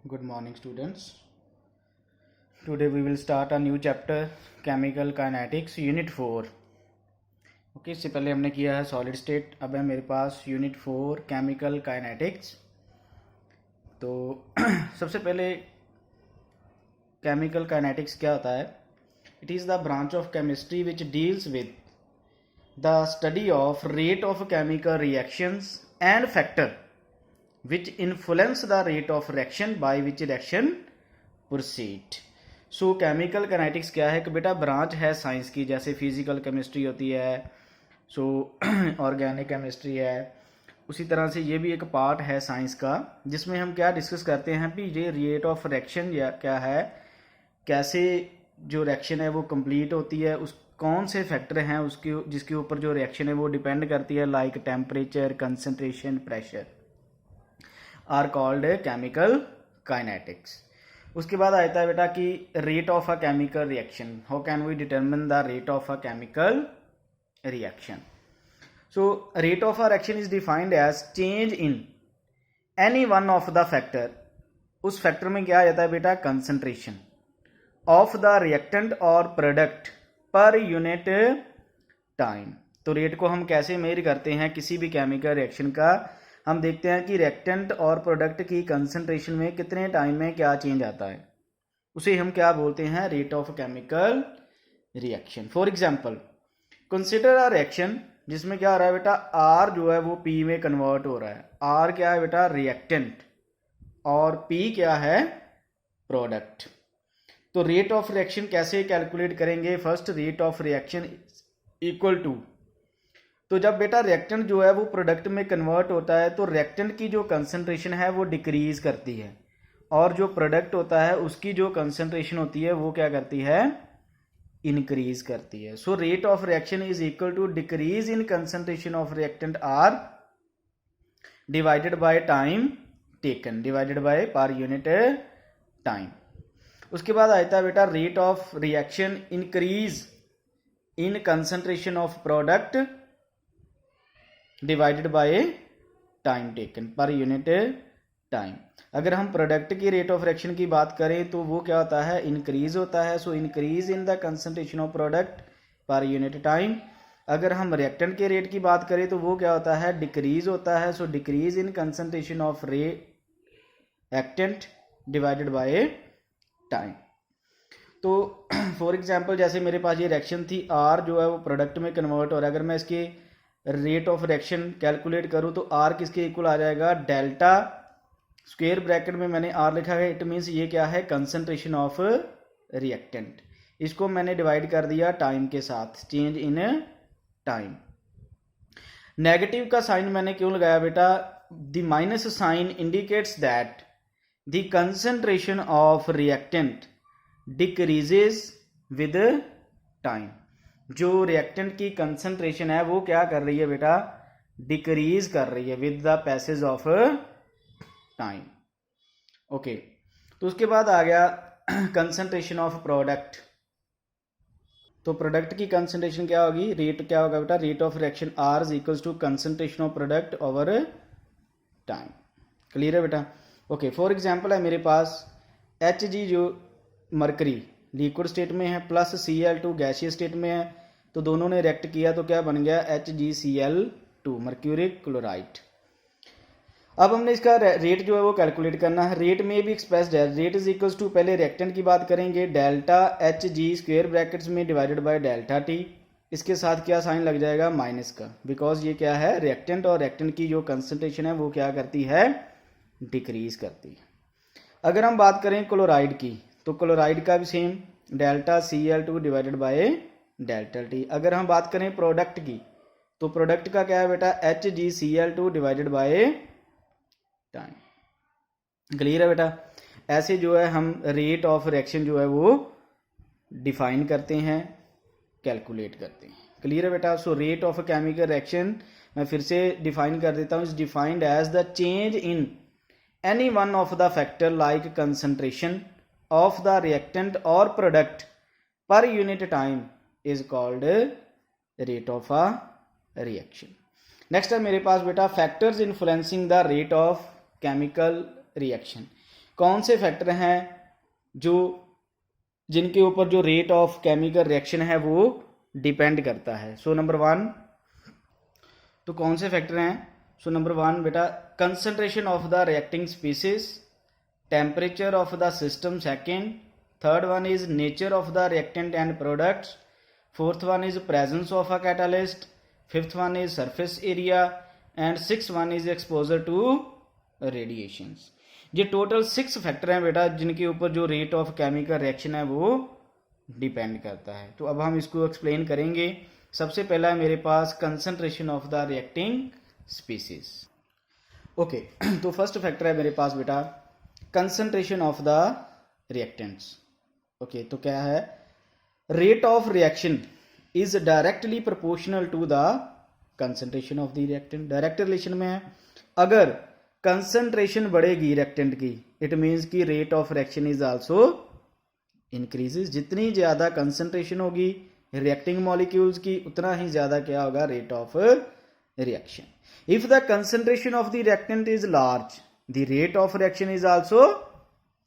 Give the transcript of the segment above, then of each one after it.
Good morning, students. Today we will start a new chapter, Chemical Kinetics, Unit 4. Okay, इससे पहले हमने किया है सॉलिड स्टेट. अब है मेरे पास यूनिट 4 केमिकल काइनेटिक्स. तो सबसे पहले केमिकल काइनेटिक्स क्या होता है? It is the branch of chemistry which deals with the study of rate of chemical reactions and factor which influence the rate of reaction by which reaction proceed. So chemical kinetics क्या है कि बेटा branch है science की, जैसे physical chemistry होती है, सो organic chemistry है, उसी तरह से ये भी एक पार्ट है साइंस का जिसमें हम क्या डिस्कस करते हैं कि ये रेट ऑफ रिएक्शन या क्या है, कैसे जो रिएक्शन है वो कंप्लीट होती है, उस कौन से फैक्टर हैं उसके जिसके ऊपर जो रिएक्शन है वो डिपेंड करती है, like temperature, concentration, pressure are called chemical kinetics. उसके बाद आता है बेटा कि rate of a chemical reaction. How can we determine the rate of a chemical reaction? So rate of a reaction is defined as change in any one of the factor. उस factor में क्या आ जाता है बेटा? Concentration of the reactant और product per unit time. तो rate को हम कैसे मेजर करते हैं किसी भी केमिकल रिएक्शन का? हम देखते हैं कि रिएक्टेंट और प्रोडक्ट की कंसंट्रेशन में कितने टाइम में क्या चेंज आता है, उसे हम क्या बोलते हैं? Rate of chemical reaction. For example consider a reaction जिसमें क्या हो रहा है बेटा? आर जो है वो पी में कन्वर्ट हो रहा है. आर क्या है बेटा? रिएक्टेंट, और पी क्या है? प्रोडक्ट. तो रेट ऑफ रिएक्शन कैसे कैलकुलेट करेंगे? First rate of reaction equal to, तो जब बेटा रिएक्टेंट जो है वो प्रोडक्ट में कन्वर्ट होता है तो रिएक्टेंट की जो कंसंट्रेशन है वो डिक्रीज करती है, और जो प्रोडक्ट होता है उसकी जो कंसंट्रेशन होती है वो क्या करती है? इंक्रीज करती है. So rate of reaction is equal to decrease in concentration of reactant are divided by time taken, divided by per unit time. उसके बाद आता है बेटा rate of reaction increase in concentration of product divided by time taken per unit time. अगर हम product की rate of reaction की बात करें तो वो क्या होता है? इंक्रीज होता है. So increase in the concentration of product per unit time. अगर हम रिएक्टेंट के रेट की बात करें तो वो क्या होता है? डिक्रीज होता है. So decrease in concentration of reactant divided by time. तो फॉर एग्जाम्पल जैसे मेरे पास ये रिएक्शन थी, आर जो है वो प्रोडक्ट में कन्वर्ट हो रहा है. अगर मैं इसके रेट ऑफ रिएक्शन कैलकुलेट करूं तो आर किसके इक्वल आ जाएगा? डेल्टा स्क्वायर ब्रैकेट में मैंने आर लिखा है. इट मीन्स ये क्या है? Concentration of reactant. इसको मैंने डिवाइड कर दिया टाइम के साथ, चेंज इन टाइम. नेगेटिव का साइन मैंने क्यों लगाया बेटा? The minus sign indicates that the concentration of reactant decreases with time. जो रिएक्टेंट की कंसंट्रेशन है वो क्या कर रही है बेटा? डिक्रीज कर रही है with the passage of time. Okay, तो उसके बाद आ गया कंसंट्रेशन ऑफ प्रोडक्ट. तो प्रोडक्ट की कंसंट्रेशन क्या होगी? रेट क्या होगा बेटा? Rate of reaction are is equals to concentration of product over time. Clear है बेटा? ओके, फॉर एग्जांपल है मेरे पास Hg जो मरकरी लिक्विड स्टेट में है प्लस Cl2 गैसियस स्टेट में है, तो दोनों ने रिएक्ट किया तो क्या बन गया? HgCl2 mercuric chloride. अब हमने इसका रेट जो है वो कैलकुलेट करना है. रेट में भी एक्सप्रेस्ड है. रेट इज इक्वल्स टू, पहले रिएक्टेंट की बात करेंगे, डेल्टा Hg स्क्वायर ब्रैकेट्स में डिवाइडेड बाय डेल्टा T. इसके साथ क्या साइन लग जाएगा? माइनस का, बिकॉज ये क्या है? रिएक्टेंट, और रिएक्टेंट की जो कंसंट्रेशन है वो क्या करती है? डिक्रीज करती है. अगर हम बात करें क्लोराइड की तो क्लोराइड का भी same, delta Cl2 divided by delta T. अगर हम बात करें प्रोडक्ट की तो प्रोडक्ट का क्या है बेटा? HgCl2 divided by time. Clear है बेटा? ऐसे जो है हम रेट ऑफ रिएक्शन जो है वो डिफाइन करते हैं, कैलकुलेट करते हैं. क्लियर है बेटा? So rate of chemical reaction मैं फिर से डिफाइन कर देता हूँ. Is defined as the change in any one of the factor like concentration of the reactant or product per unit time is called rate of a reaction. Next है मेरे पास बेटा factors influencing the rate of chemical reaction. कौन से factor हैं जो जिनके ऊपर जो रेट ऑफ केमिकल रिएक्शन है वो डिपेंड करता है? सो नंबर 1, तो कौन से फैक्टर हैं? सो नंबर 1 बेटा, concentration of the reacting species, temperature of the system second, third one is nature of the reactant and products, fourth one is presence of a catalyst, fifth one is surface area and six one is exposure to radiations. ये total 6 factor हैं बेटा जिनके ऊपर जो rate of chemical reaction है वो depend करता है। तो अब हम इसको एक्सप्लेन करेंगे। सबसे पहला है मेरे पास concentration of the reacting species. Okay, तो फर्स्ट फैक्टर है मेरे पास बेटा concentration of the reactants. Okay, तो क्या है? Rate of reaction is directly proportional to the concentration of the reactant. Direct relation में है। अगर कंसंट्रेशन बढ़ेगी रिएक्टेंट की, इट मीन्स की rate of reaction is also increases. जितनी ज्यादा कंसंट्रेशन होगी रिएक्टिंग मॉलिक्यूल्स की, उतना ही ज्यादा क्या होगा? Rate of reaction. If the concentration of the reactant is large, the rate of reaction is also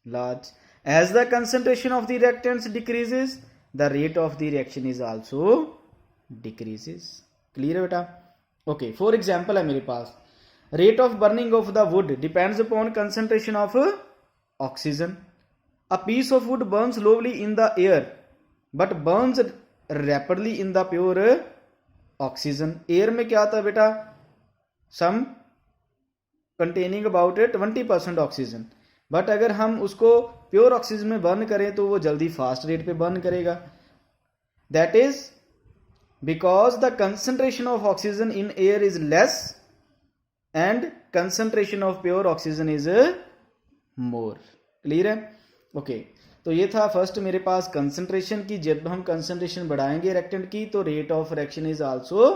large. As the concentration of the reactants decreases, the rate of the reaction is also decreases. Clear है बेटा? Okay, for example है मेरे पास rate of burning of the wood depends upon concentration of oxygen. A piece of wood burns slowly in the air but burns rapidly in the pure oxygen. Air में क्या आता है बेटा? Some containing about 20% oxygen. But अगर हम उसको pure oxygen में burn करें तो वो जल्दी फास्ट रेट पे बर्न करेगा। That is because the concentration of oxygen in air is less and concentration of pure oxygen is more. Clear है? ओके, तो ये था फर्स्ट मेरे पास कंसंट्रेशन की। जब हम कंसंट्रेशन बढ़ाएंगे रिएक्टेंट की तो rate of reaction is also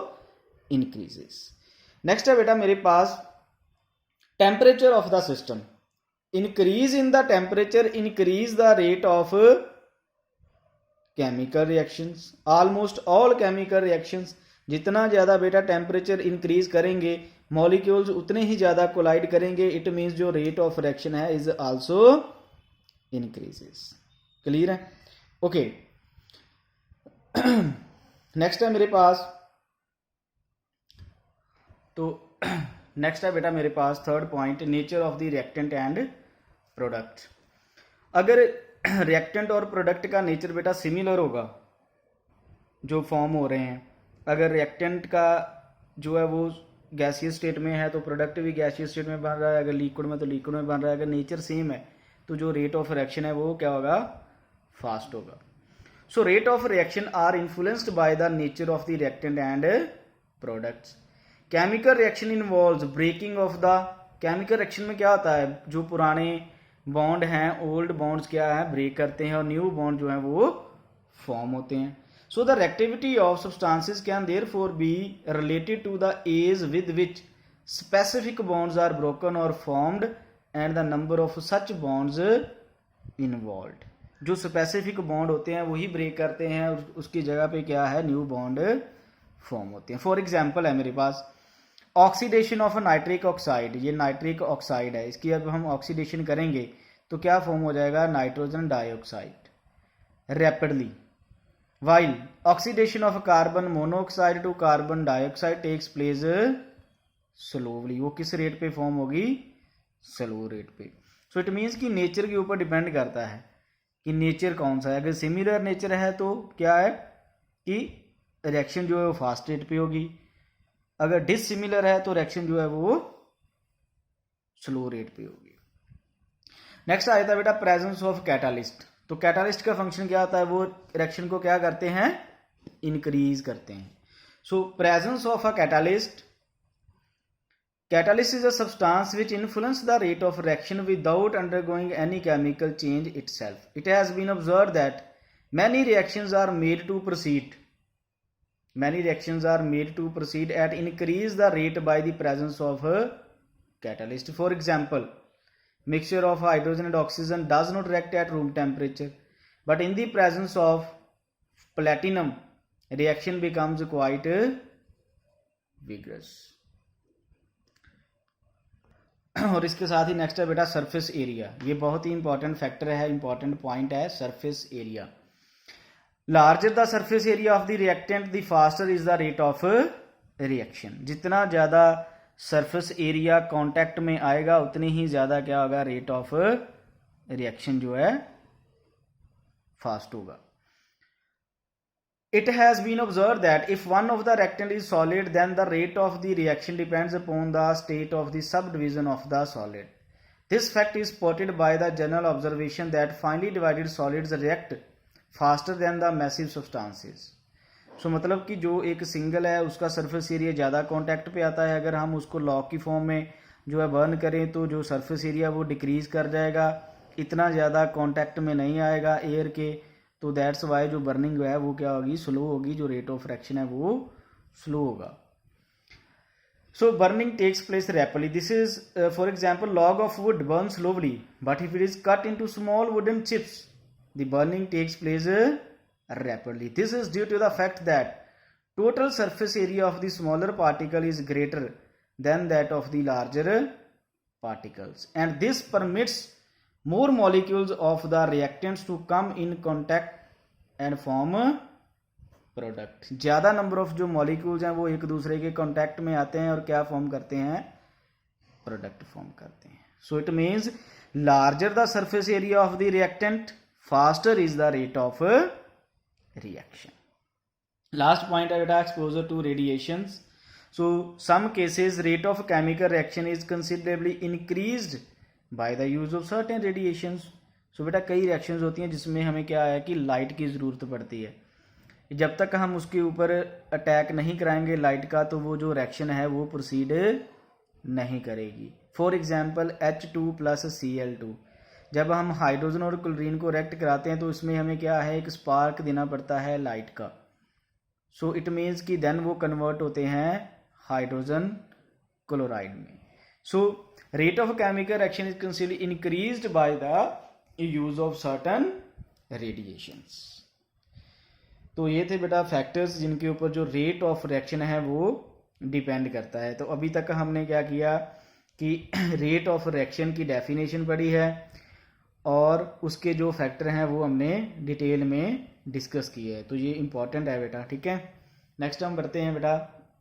increases. Next है बेटा मेरे पास temperature of the system. Increase in the temperature increase the rate of chemical reactions. Almost all chemical reactions, जितना ज्यादा बेटा टेम्परेचर इंक्रीज करेंगे मॉलिक्यूल्स उतने ही ज्यादा कोलाइड करेंगे। इट मीन्स जो रेट ऑफ रिएक्शन है इज आल्सो इंक्रीजेस। क्लियर है? ओके, नेक्स्ट है मेरे पास, तो नेक्स्ट है बेटा मेरे पास third point, nature of the reactant and product. अगर रिएक्टेंट और प्रोडक्ट का नेचर बेटा सिमिलर होगा जो फॉर्म हो रहे हैं, अगर रिएक्टेंट का जो है वो गैसियस स्टेट में है तो प्रोडक्ट भी गैसियस स्टेट में बन रहा है, अगर लिक्विड में तो लिक्विड में बन रहा है, अगर नेचर सेम है तो जो रेट ऑफ रिएक्शन है वो क्या होगा? फास्ट होगा। So rate of reaction are influenced by the nature of the reactant and products. Chemical reaction involves breaking of the, chemical reaction में क्या होता है? जो पुराने बॉन्ड हैं, ओल्ड बॉन्ड्स क्या है? ब्रेक करते हैं और न्यू बॉन्ड जो है वो फॉर्म होते हैं। So the reactivity of substances can therefore be related to the ease with which specific bonds are broken or formed and the number of such bonds involved. जो specific bond होते हैं वही break करते हैं, उसकी जगह पे क्या है? न्यू बॉन्ड फॉर्म होते हैं। फॉर एग्जाम्पल है मेरे पास ऑक्सीडेशन ऑफ नाइट्रिक ऑक्साइड। ये नाइट्रिक ऑक्साइड है, इसकी अब हम ऑक्सीडेशन करेंगे तो क्या फॉर्म हो जाएगा? Nitrogen dioxide rapidly. While oxidation of carbon monoxide to carbon dioxide takes place slowly, वो किस रेट पे फॉर्म होगी? स्लो रेट पे। सो इट मीन्स कि नेचर के ऊपर डिपेंड करता है कि नेचर कौन सा है। अगर सिमिलर नेचर है तो क्या है कि रिएक्शन जो है वो फास्ट रेट पे होगी, अगर डिसिमिलर है तो रिएक्शन जो है वो स्लो रेट पे होगी। नेक्स्ट आया था बेटा प्रेजेंस ऑफ कैटालिस्ट। तो कैटालिस्ट का फंक्शन क्या होता है? वो रिएक्शन को क्या करते हैं? इंक्रीज करते हैं। So presence of a catalyst, catalyst is a substance which influence the rate of reaction without undergoing any chemical change itself. It has been observed that many reactions are made to proceed at increase the rate by the presence of a catalyst. For example, mixture of hydrogen and oxygen does not react at room temperature, but in the presence of platinum reaction becomes quite vigorous. और इसके साथ ही next है बेटा surface area. ये बहुत ही important factor है, important point है surface area. Larger the surface area of the reactant the faster is the rate of reaction. जितना ज़्यादा सरफेस एरिया कांटेक्ट में आएगा उतनी ही ज़्यादा क्या होगा, रेट ऑफ रिएक्शन जो है फास्ट होगा। It has been observed that if one of the reactant is solid, then the rate of the reaction depends upon the state of the subdivision of the solid. This fact is supported by the general observation that finely divided solids react faster than the massive substances. So मतलब कि जो एक single है उसका surface area ज़्यादा contact पे आता है, अगर हम उसको लॉ की फॉर्म में जो है बर्न करें तो जो सरफेस एरिया वो डिक्रीज कर जाएगा, इतना ज़्यादा कॉन्टैक्ट में नहीं आएगा एयर के, तो दैट्स वाई जो बर्निंग है वो क्या होगी, स्लो होगी, जो रेट ऑफ रिएक्शन है वो स्लो होगा। So burning takes place rapidly. This is for example log of wood burn slowly, but if it is cut into small wooden chips the burning takes place rapidly. This is due to the fact that total surface area of the smaller particle is greater than that of the larger particles and this permits more molecules of the reactants to come in contact and form product। ज़्यादा number of जो molecules हैं वो एक दूसरे के contact में आते हैं और क्या फॉर्म करते हैं, प्रोडक्ट फॉर्म करते हैं। So it means larger the surface area of the reactant faster is the rate of reaction. Last point है बेटा exposure to radiations. So some cases rate of chemical reaction is considerably increased by the use of certain radiations. So बेटा कई reactions होती हैं जिसमें हमें क्या है कि लाइट की ज़रूरत पड़ती है। जब तक हम उसके ऊपर अटैक नहीं कराएंगे लाइट का तो वो जो रिएक्शन है वो प्रोसीड नहीं करेगी। फॉर एग्जांपल H2+Cl2, जब हम हाइड्रोजन और क्लोरीन को रिएक्ट कराते हैं तो इसमें हमें क्या है, एक स्पार्क देना पड़ता है लाइट का। सो इट मीन्स कि देन वो कन्वर्ट होते हैं हाइड्रोजन क्लोराइड में। सो rate of chemical reaction is considerably increased by the use of certain radiations। तो ये थे बेटा फैक्टर्स जिनके ऊपर जो रेट ऑफ रिएक्शन है वो डिपेंड करता है। तो अभी तक हमने क्या किया कि रेट ऑफ रिएक्शन की डेफिनेशन पढ़ी है और उसके जो फैक्टर हैं वो हमने डिटेल में डिस्कस किए हैं। तो ये इंपॉर्टेंट है बेटा, ठीक है। नेक्स्ट हम करते हैं बेटा